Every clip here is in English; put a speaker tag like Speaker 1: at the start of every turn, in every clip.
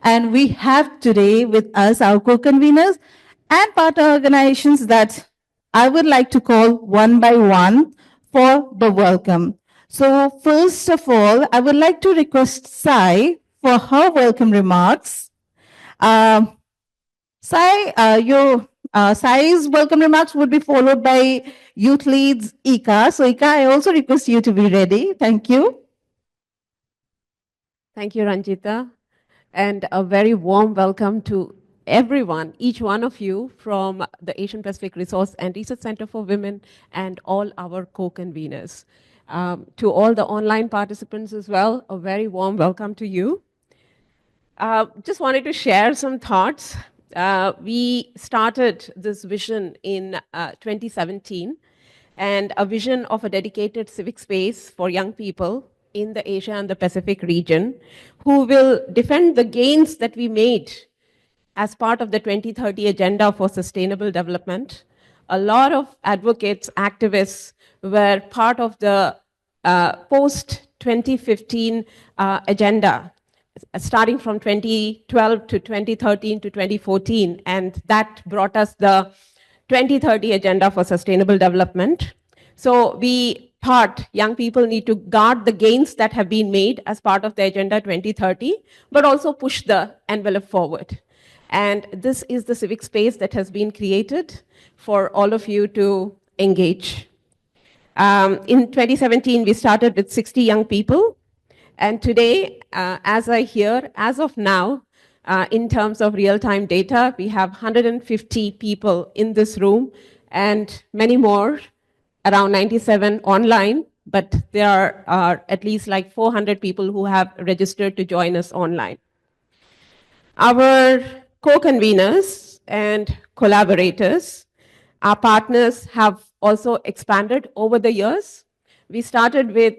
Speaker 1: And we have today with us our co-conveners and partner organizations that I would like to call one by one for the welcome. So first of all, I would like to request Sai for her welcome remarks. Um, Sai, Sai's welcome remarks would be followed by Youth Leads Ika. So Ika, I also request you to be ready. Thank you.
Speaker 2: Thank you, Ranjita, and a very warm welcome to everyone, each one of you from the Asian Pacific Resource and Research Center for Women and all our co-conveners. To all the online participants as well, a very warm welcome to you. Just wanted to share some thoughts. We started this vision in 2017, and a vision of a dedicated civic space for young people in the Asia and the Pacific region who will defend the gains that we made as part of the 2030 Agenda for Sustainable Development. A lot of advocates, activists were part of the post 2015 agenda, starting from 2012 to 2013 to 2014, and that brought us the 2030 Agenda for Sustainable Development. So we thought young people need to guard the gains that have been made as part of the Agenda 2030, but also push the envelope forward. And this is the civic space that has been created for all of you to engage. In 2017, we started with 60 young people. And today, as I hear, as of now, in terms of real-time data, we have 150 people in this room and many more, around 97 online, but there are at least like 400 people who have registered to join us online. Our co-conveners and collaborators, our partners have also expanded over the years. We started with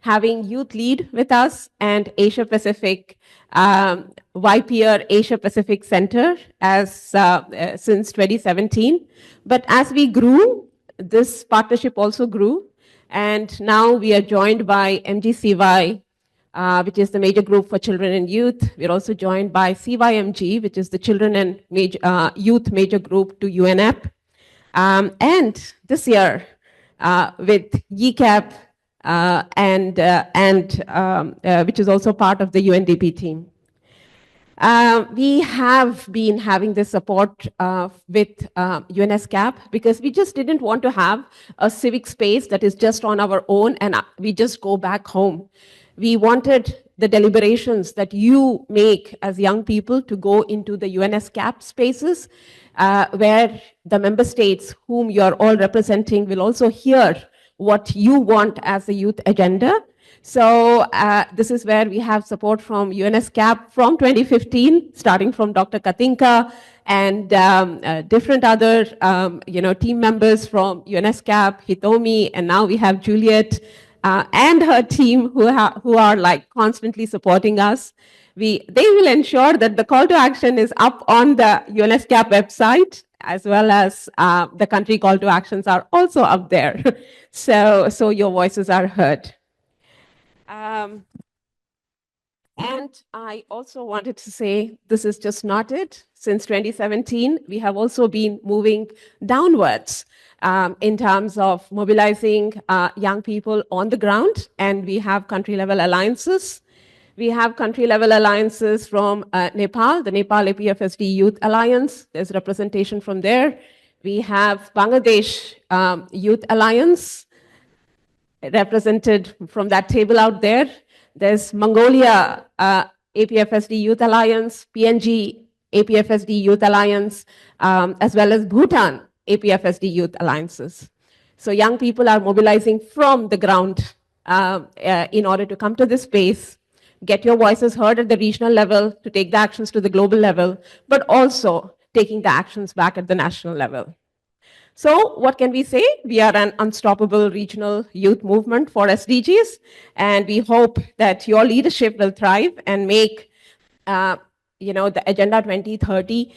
Speaker 2: having Youth Lead with us and Asia Pacific, YPR Asia Pacific Center since 2017. But as we grew, this partnership also grew. And now we are joined by MGCY, which is the major group for children and youth. We're also joined by CYMG, which is the children and youth major group to UNEP. And this year, with YCAP, which is also part of the UNDP team. We have been having this support with UNESCAP because we just didn't want to have a civic space that is just on our own and we just go back home. We wanted the deliberations that you make as young people to go into the UNESCAP spaces where the member states whom you're all representing will also hear what you want as a youth agenda. So this is where we have support from UNESCAP from 2015, starting from Dr. Katinka and different other team members from UNESCAP, Hitomi, and now we have Juliet and her team who are like constantly supporting us. They will ensure that the call to action is up on the UNESCAP website, as well as the country call to actions are also up there. So your voices are heard. And I also wanted to say, this is just not it. Since 2017, we have also been moving downwards in terms of mobilizing young people on the ground, and we have country-level alliances. We have country-level alliances from Nepal, the Nepal APFSD Youth Alliance. There's representation from there. We have Bangladesh Youth Alliance, represented from that table out there. There's Mongolia APFSD Youth Alliance, PNG APFSD Youth Alliance, as well as Bhutan APFSD Youth Alliances. So young people are mobilizing from the ground in order to come to this space, get your voices heard at the regional level, to take the actions to the global level, but also taking the actions back at the national level. So what can we say? We are an unstoppable regional youth movement for SDGs, and we hope that your leadership will thrive and make the Agenda 2030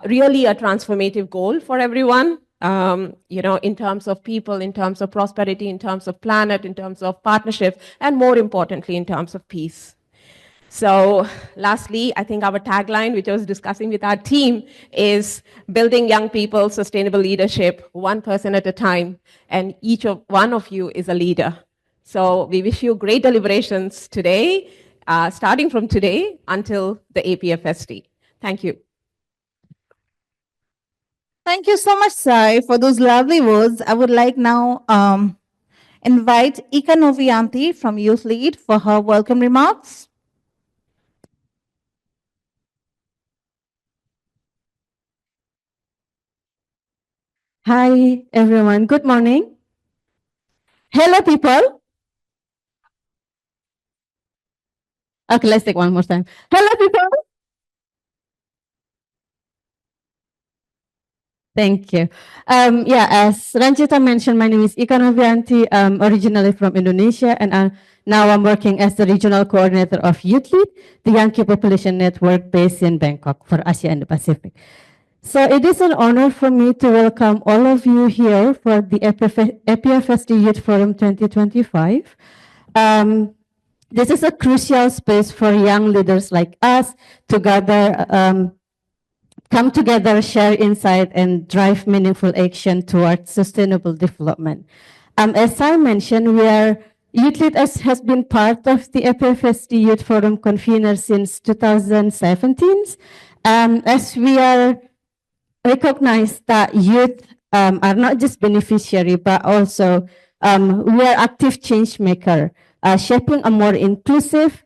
Speaker 2: really a transformative goal for everyone, in terms of people, in terms of prosperity, in terms of planet, in terms of partnership, and more importantly, in terms of peace. So lastly, I think our tagline, which I was discussing with our team, is building young people sustainable leadership, one person at a time, and one of you is a leader. So we wish you great deliberations today, starting from today until the APFSD. Thank you.
Speaker 1: Thank you so much, Sai, for those lovely words. I would like now invite Ika Novianti from Youth Lead for her welcome remarks.
Speaker 3: Hi, everyone. Good morning.
Speaker 1: Hello, people.
Speaker 3: Okay, let's take one more time. Hello, people. Thank you. Yeah, as Ranjita mentioned, my name is Ika Novianti. I'm originally from Indonesia, and now I'm working as the regional coordinator of Youth Lead, the Yankee Population Network based in Bangkok for Asia and the Pacific. So it is an honor for me to welcome all of you here for the APFSD Youth Forum 2025. This is a crucial space for young leaders like us to gather, come together, share insight, and drive meaningful action towards sustainable development. As I mentioned, Youth Lead has been part of the APFSD Youth Forum convener since 2017. As we are recognize that youth are not just beneficiary, but also we are active change maker, shaping a more inclusive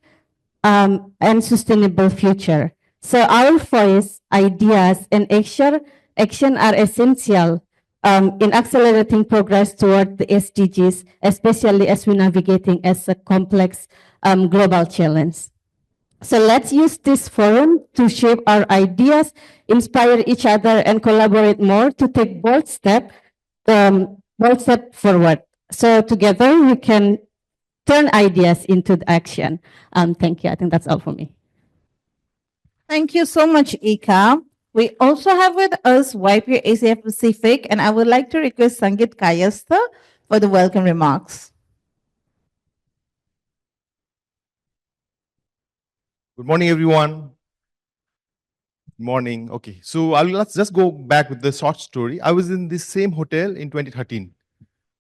Speaker 3: and sustainable future. So our voice, ideas, and action are essential in accelerating progress toward the SDGs, especially as we're navigating as a complex global challenge. So let's use this forum to shape our ideas, inspire each other, and collaborate more to take bold step forward. So together we can turn ideas into action. Thank you. I think that's all for me.
Speaker 1: Thank you so much, Ika. We also have with us YP Asia Pacific, and I would like to request Sangeet Kayastha for the welcome remarks.
Speaker 4: Good morning, everyone. Good morning. Okay, so let's just go back with the short story. I was in this same hotel in 2013.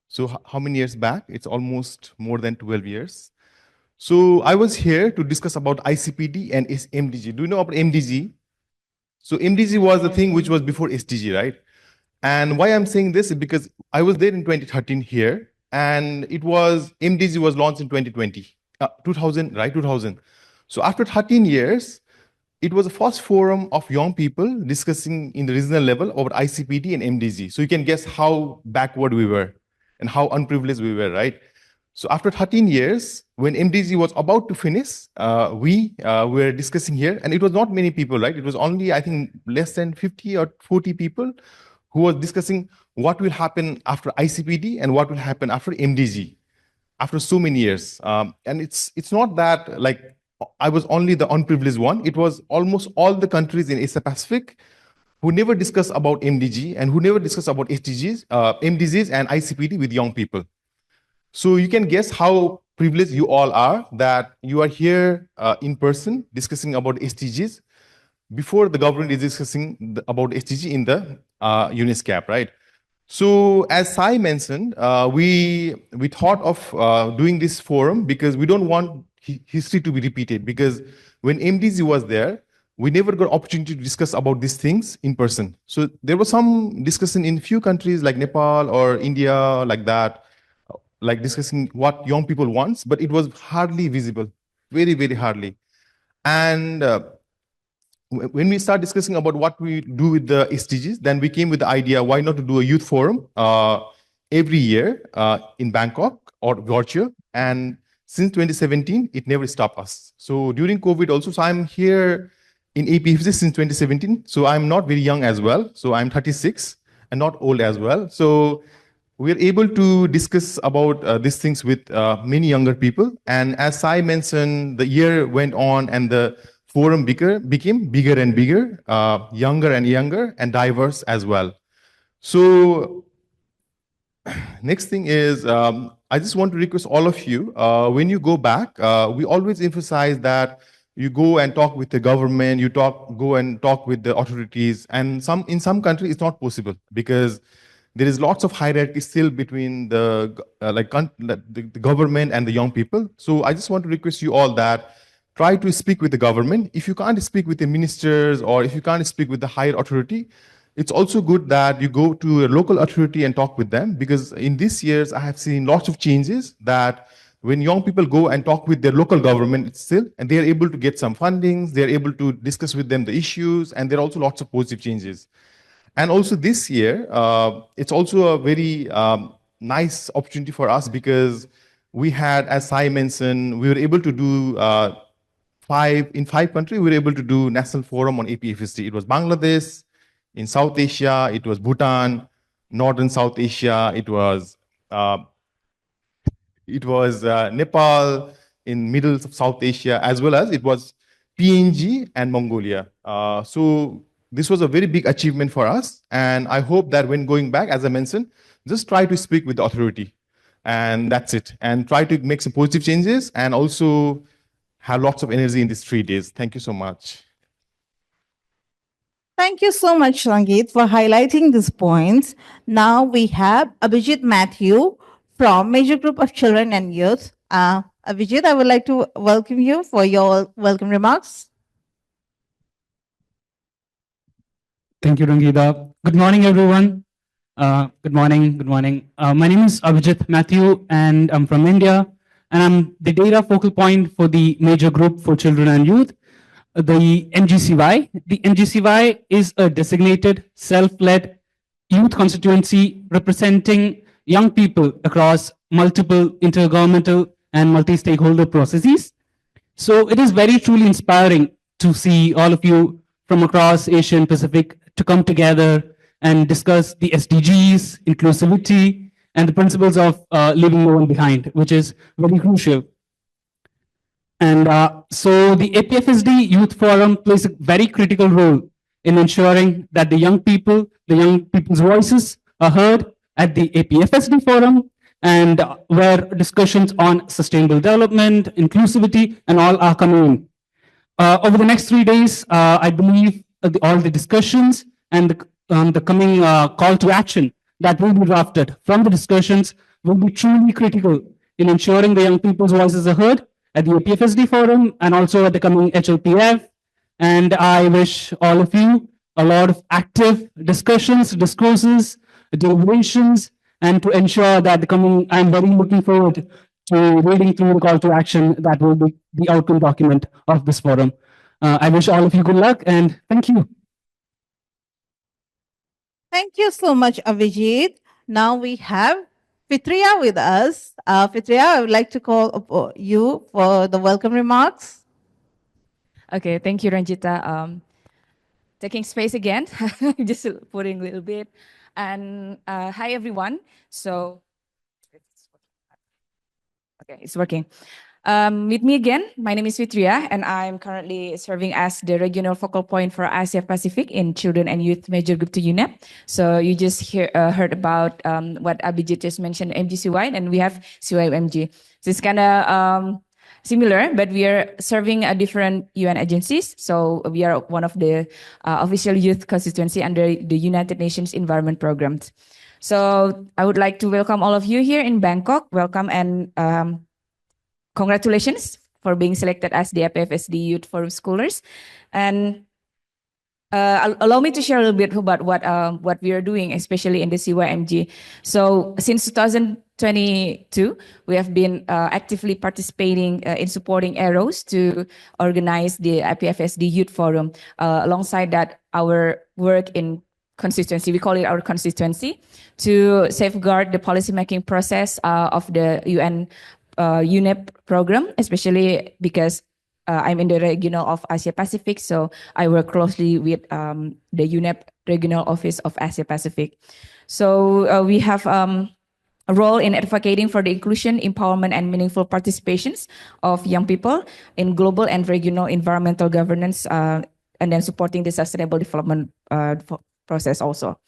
Speaker 4: So how many years back? It's almost more than 12 years. So I was here to discuss about ICPD and MDG. Do you know about MDG? So MDG was the thing which was before SDG, right? And why I'm saying this is because I was there in 2013 here, and it was MDG was launched in 2020, 2000, right? 2000. So after 13 years, it was the first forum of young people discussing in the regional level about ICPD and MDG. So you can guess how backward we were and how unprivileged we were, right? So after 13 years, when MDG was about to finish, we were discussing here, and it was not many people, right? It was only, I think, less than 50 or 40 people who was discussing what will happen after ICPD and what will happen after MDG after so many years. And it's not that like I was only the unprivileged one. It was almost all the countries in Asia Pacific who never discuss about MDG and who never discuss about SDGs, MDGs and ICPD with young people. So you can guess how privileged you all are that you are here in person discussing about SDGs before the government is discussing about SDG in the UNESCAP, right? So as Sai mentioned, we thought of doing this forum because we don't want history to be repeated, because when MDG was there, we never got opportunity to discuss about these things in person. So there was some discussion in few countries like Nepal or India, like that, like discussing what young people wants, but it was hardly visible, very, very hardly. And when we start discussing about what we do with the SDGs, then we came with the idea, why not to do a youth forum every year in Bangkok or virtual. And since 2017, it never stopped us. So during COVID also, so I'm here in APFSD since 2017. So I'm not very young as well. So I'm 36 and not old as well. So we're able to discuss about these things with many younger people. And as I mentioned, the year went on and the forum became bigger and bigger, younger and younger, and diverse as well. So next thing is, I just want to request all of you, when you go back, we always emphasize that you go and talk with the government, go and talk with the authorities, and in some countries it's not possible because there is lots of hierarchy still between the government and the young people. So I just want to request you all that try to speak with the government. If you can't speak with the ministers or if you can't speak with the higher authority, it's also good that you go to a local authority and talk with them, because in these years I have seen lots of changes that when young people go and talk with their local government still, and they are able to get some fundings, they are able to discuss with them the issues, and there are also lots of positive changes. And also this year, it's also a very nice opportunity for us because we had, as Sai mentioned, we were able to do in five countries, we were able to do national forum on APFSD. It was Bangladesh, in South Asia, it was Bhutan, Northern South Asia, it was Nepal, in middle of South Asia, as well as it was PNG and Mongolia. So this was a very big achievement for us. And I hope that when going back, as I mentioned, just try to speak with the authority. And that's it. And try to make some positive changes and also have lots of energy in these 3 days. Thank you so much.
Speaker 1: Thank you so much, Sangeet, for highlighting these points. Now we have Abhijit Matthew from Major Group of Children and Youth. Abhijit, I would like to welcome you for your welcome remarks.
Speaker 5: Thank you, Rangida. Good morning, everyone. Good morning. Good morning. My name is Abhijit Matthew, and I'm from India, and I'm the data focal point for the Major Group for Children and Youth, the MGCY. The MGCY is a designated, self-led youth constituency representing young people across multiple intergovernmental and multi-stakeholder processes. So it is very truly inspiring to see all of you from across Asia and Pacific to come together and discuss the SDGs, inclusivity, and the principles of leaving no one behind, which is very crucial. And so the APFSD Youth Forum plays a very critical role in ensuring that the young people's voices are heard at the APFSD Forum, and where discussions on sustainable development, inclusivity, and all are coming in. Over the next 3 days, I believe all the discussions and the coming call to action that will be drafted from the discussions will be truly critical in ensuring the young people's voices are heard at the APFSD Forum and also at the coming HLPF. And I wish all of you a lot of active discussions, discourses, deliberations, and to ensure that I'm very looking forward to reading through the call to action that will be the outcome document of this forum. I wish all of you good luck and thank you.
Speaker 1: Thank you so much, Abhijit. Now we have Fitria with us. Fitria, I would like to call you for the welcome remarks.
Speaker 6: Okay, thank you, Ranjita. Taking space again, just putting a little bit. And hi, everyone. So, okay, it's working. With me again, my name is Fitria, and I'm currently serving as the regional focal point for Asia Pacific in Children and Youth Major Group to UNEP. So you just heard about what Abhijit just mentioned, MGCY, and we have CYMG. So it's kind of similar, but we are serving different UN agencies. So we are one of the official youth constituency under the United Nations Environment Programs. So I would like to welcome all of you here in Bangkok. Welcome and congratulations for being selected as the APFSD Youth Forum Scholars. And allow me to share a little bit about what we are doing, especially in the CYMG. So since 2022, we have been actively participating in supporting ARROS to organize the APFSD Youth Forum. Alongside that, our work in constituency, we call it our constituency, to safeguard the policymaking process of the UN UNEP program, especially because I'm in the regional of Asia Pacific, so I work closely with the UNEP regional office of Asia Pacific. So we have a role in advocating for the inclusion, empowerment, and meaningful participations of young people in global and regional environmental governance, and then supporting the sustainable development process also.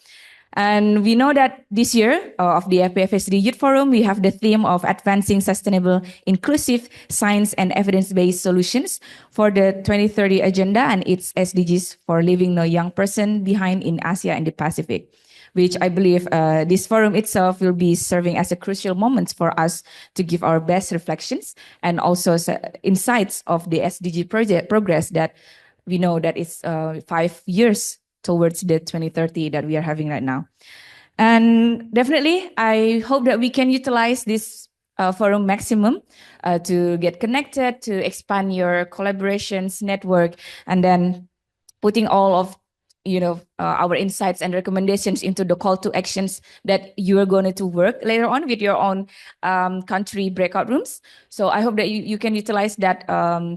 Speaker 6: And we know that this year of the APFSD Youth Forum, we have the theme of advancing sustainable, inclusive science and evidence-based solutions for the 2030 agenda and its SDGs for leaving no young person behind in Asia and the Pacific, which I believe this forum itself will be serving as a crucial moment for us to give our best reflections and also insights of the SDG project progress that we know that it's 5 years towards the 2030 that we are having right now. And definitely, I hope that we can utilize this forum maximum to get connected, to expand your collaborations, network, and then putting all of our insights and recommendations into the call to actions that you are going to work later on with your own country breakout rooms. So I hope that you can utilize that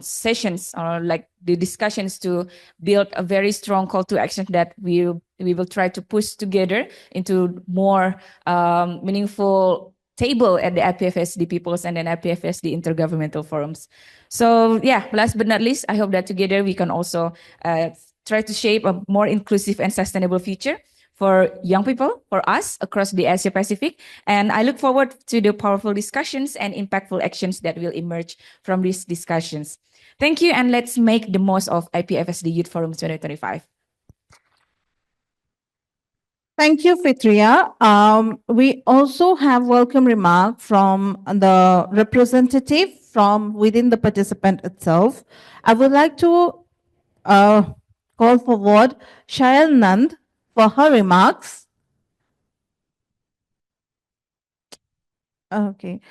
Speaker 6: sessions or like the discussions to build a very strong call to action that we will try to push together into more meaningful table at the APFSD Peoples and then APFSD Intergovernmental Forums. So yeah, last but not least, I hope that together we can also try to shape a more inclusive and sustainable future for young people, for us across the Asia Pacific. And I look forward to the powerful discussions and impactful actions that will emerge from these discussions. Thank you, and let's make the most of IPFSD Youth Forum 2025.
Speaker 1: Thank you, Fitria. We also have welcome remark from the representative from within the participant itself. I would like to call forward Shayal Nand for her remarks. Okay.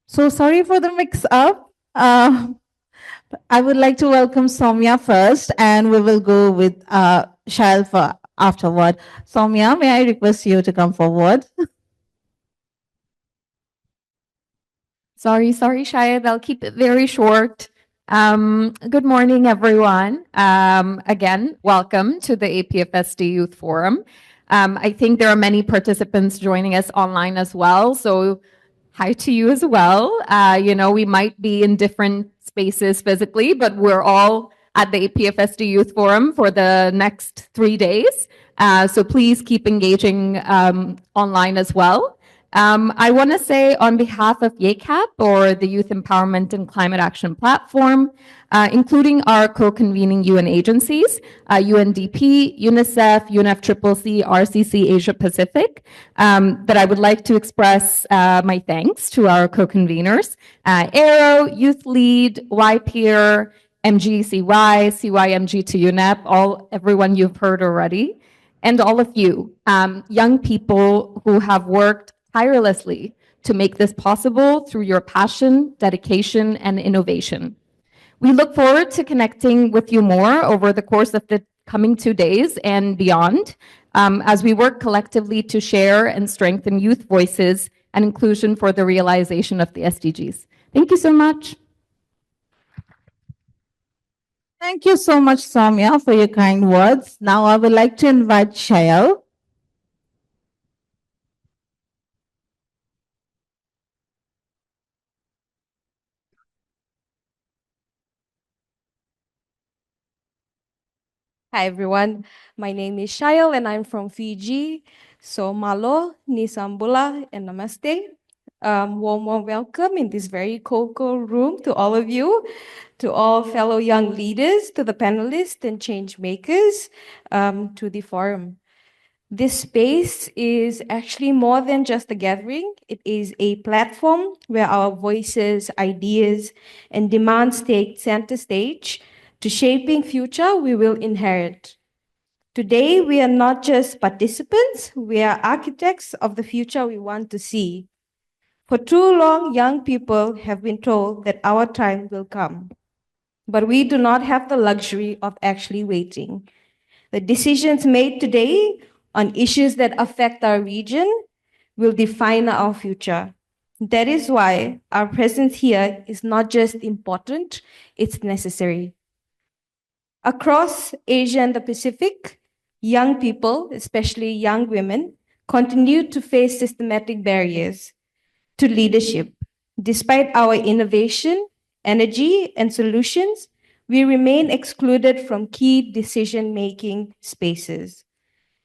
Speaker 1: So sorry for the mix-up. I would like to welcome Soumya first, and we will go with Shayal for afterward. Soumya, may I request you to come forward?
Speaker 7: Sorry, Shayad. I'll keep it very short. Good morning, everyone. Again, welcome to the APFSD Youth Forum. I think there are many participants joining us online as well, so hi to you as well. We might be in different spaces physically, but we're all at the APFSD Youth Forum for the next 3 days. So please keep engaging online as well. I want to say on behalf of YACAP, or the Youth Empowerment and Climate Action Platform, including our co-convening UN agencies, UNDP, UNICEF, UNFCCC, RCC Asia Pacific, that I would like to express my thanks to our co-conveners, AERO, Youth Lead, YPeer, MGCY, CYMG to UNEP, everyone you've heard already, and all of you, young people who have worked tirelessly to make this possible through your passion, dedication, and innovation. We look forward to connecting with you more over the course of the coming 2 days and beyond, as we work collectively to share and strengthen youth voices and inclusion for the realization of the SDGs. Thank you so much.
Speaker 1: Thank you so much, Soumya, for your kind words. Now I would like to invite Shayal.
Speaker 8: Hi everyone, my name is Shail and I'm from Fiji. So malo, nisambula, and namaste. Warm welcome in this very cold room to all of you, to all fellow young leaders, to the panelists and change makers, to the forum. This space is actually more than just a gathering. It is a platform where our voices, ideas, and demands take center stage to shaping future we will inherit. Today, we are not just participants, we are architects of the future we want to see. For too long, young people have been told that our time will come, but we do not have the luxury of actually waiting. The decisions made today on issues that affect our region will define our future. That is why our presence here is not just important, it's necessary. Across Asia and the Pacific, young people, especially young women, continue to face systematic barriers to leadership. Despite our innovation, energy, and solutions, we remain excluded from key decision-making spaces.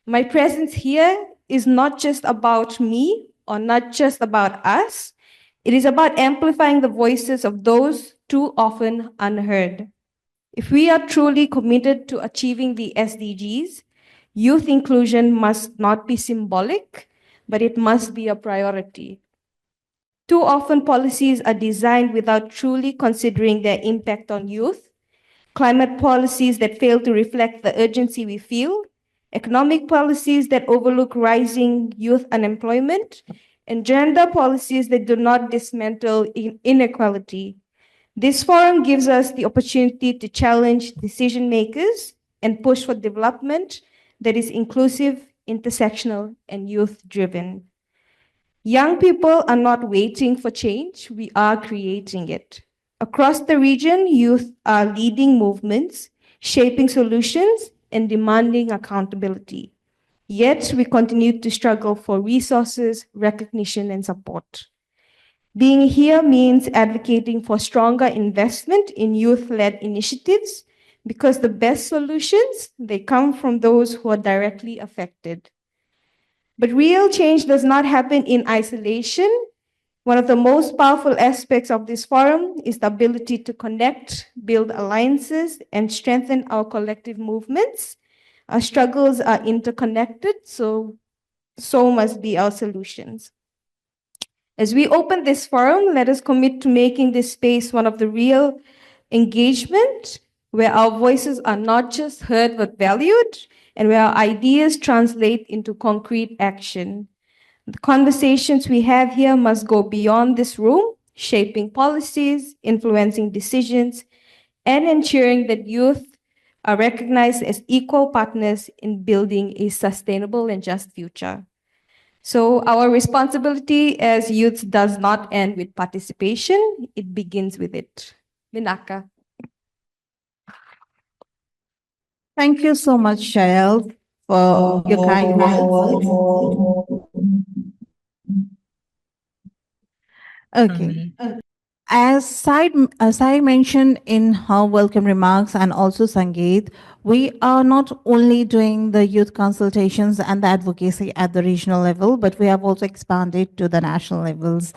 Speaker 8: My presence here is not just about me or not just about us. It is about amplifying the voices of those too often unheard. If we are truly committed to achieving the SDGs, youth inclusion must not be symbolic, but it must be a priority. Too often, policies are designed without truly considering their impact on youth, climate policies that fail to reflect the urgency we feel, economic policies that overlook rising youth unemployment, and gender policies that do not dismantle inequality. This forum gives us the opportunity to challenge decision makers and push for development that is inclusive, intersectional, and youth driven. Young people are not waiting for change, we are creating it. Across the region, youth are leading movements, shaping solutions, and demanding accountability. Yet, we continue to struggle for resources, recognition, and support. Being here means advocating for stronger investment in youth-led initiatives because the best solutions, they come from those who are directly affected. But real change does not happen in isolation. One of the most powerful aspects of this forum is the ability to connect, build alliances, and strengthen our collective movements. Our struggles are interconnected, so must be our solutions. As we open this forum, let us commit to making this space one of the real engagement, where our voices are not just heard but valued, and where our ideas translate into concrete action. The conversations we have here must go beyond this room, shaping policies, influencing decisions, and ensuring that youth are recognized as equal partners in building a sustainable and just future. So our responsibility as youths does not end with participation, it begins with it. Vinaka.
Speaker 1: Thank you so much, Shael, for your kind words. Okay. As I mentioned in her welcome remarks and also Sangeet, we are not only doing the youth consultations and the advocacy at the regional level, but we have also expanded to the national levels.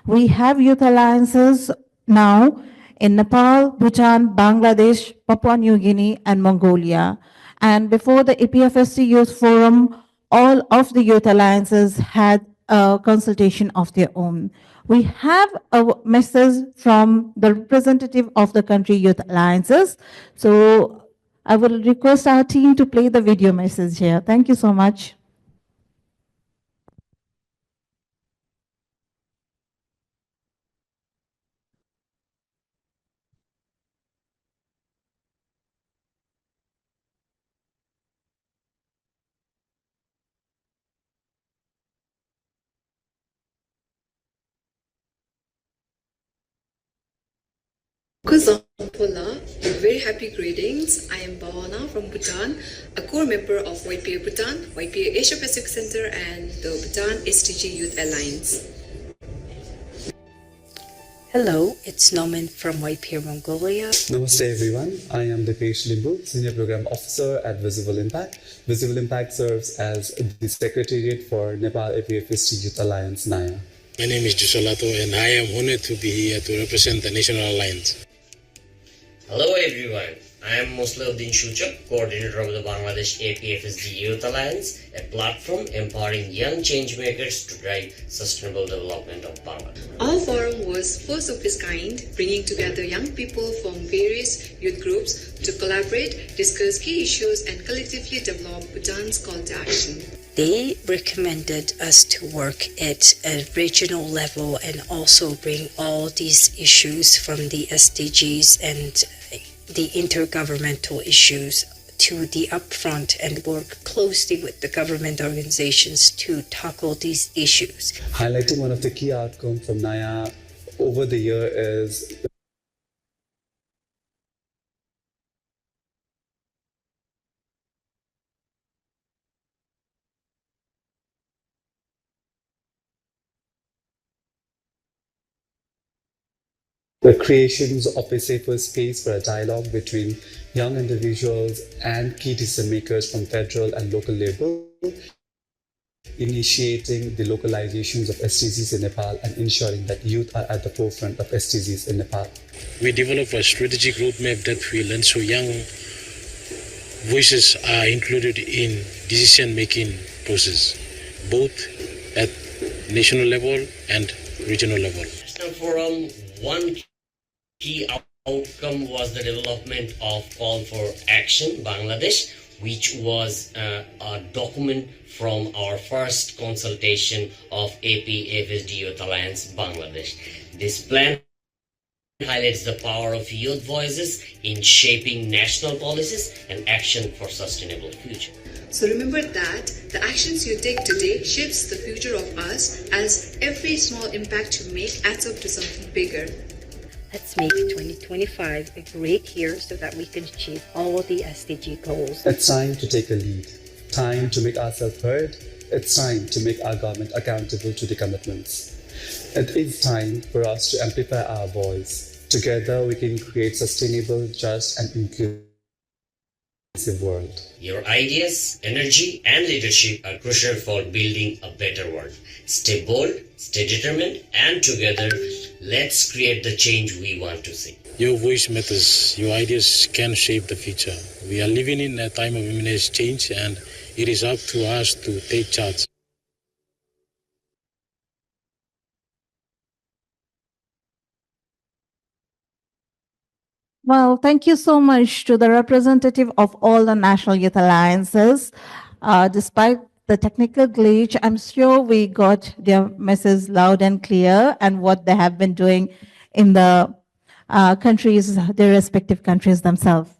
Speaker 1: We have youth alliances now in Nepal, Bhutan, Bangladesh, Papua New Guinea, and Mongolia. And before the APFSD Youth Forum, all of the youth alliances had a consultation of their own. We have a message from the representative of the country youth alliances. So I will request our team to play the video message here. Thank you so much.
Speaker 9: Kuzampula, very happy greetings. I am Bhavana from Bhutan, a core member of YPA Bhutan, YPA Asia Pacific Center, and the Bhutan SDG Youth Alliance.
Speaker 10: Hello, it's Nomin from YPA Mongolia.
Speaker 11: Namaste everyone. I am Dipesh Limbu, Senior Program Officer at Visible Impact. Visible Impact serves as the Secretariat for Nepal APFSD Youth Alliance, NAYA.
Speaker 12: My name is Jusolato and I am honored to be here to represent the National Alliance.
Speaker 13: Hello everyone, I am Musliuddin Shuchak, coordinator of the Bangladesh APFSD Youth Alliance, a platform empowering young changemakers to drive sustainable development of Bangladesh.
Speaker 9: Our forum was first of its kind, bringing together young people from various youth groups to collaborate, discuss key issues, and collectively develop Bhutan's call to action.
Speaker 10: They recommended us to work at a regional level and also bring all these issues from the SDGs and the intergovernmental issues to the upfront and work closely with the government organizations to tackle these issues.
Speaker 11: Highlighting one of the key outcomes from NAYA over the year is The creations of a safer space for a dialogue between young individuals and key decision makers from federal and local level, initiating the localizations of SDGs in Nepal and ensuring that youth are at the forefront of SDGs in Nepal.
Speaker 12: We develop a strategic roadmap that will ensure young voices are included in decision-making process, both at national level and regional level.
Speaker 13: National Forum, one key outcome was the development of Call for Action Bangladesh, which was a document from our first consultation of APFSD Youth Alliance Bangladesh. This plan highlights the power of youth voices in shaping national policies and action for sustainable future.
Speaker 9: So remember that the actions you take today shapes the future of us, as every small impact you make adds up to something bigger.
Speaker 10: Let's make 2025 a great year so that we can achieve all the SDG goals.
Speaker 11: It's time to take a lead, time to make ourselves heard. It's time to make our government accountable to the commitments. It is time for us to amplify our voice. Together, we can create sustainable, just, and inclusive world.
Speaker 13: Your ideas, energy, and leadership are crucial for building a better world. Stay bold, stay determined, and together, let's create the change we want to see.
Speaker 12: Your voice matters. Your ideas can shape the future. We are living in a time of imminent change, and it is up to us to take charge.
Speaker 1: Well, thank you so much to the representative of all the National Youth Alliances. Despite the technical glitch, I'm sure we got their message loud and clear and what they have been doing in the countries, their respective countries themselves.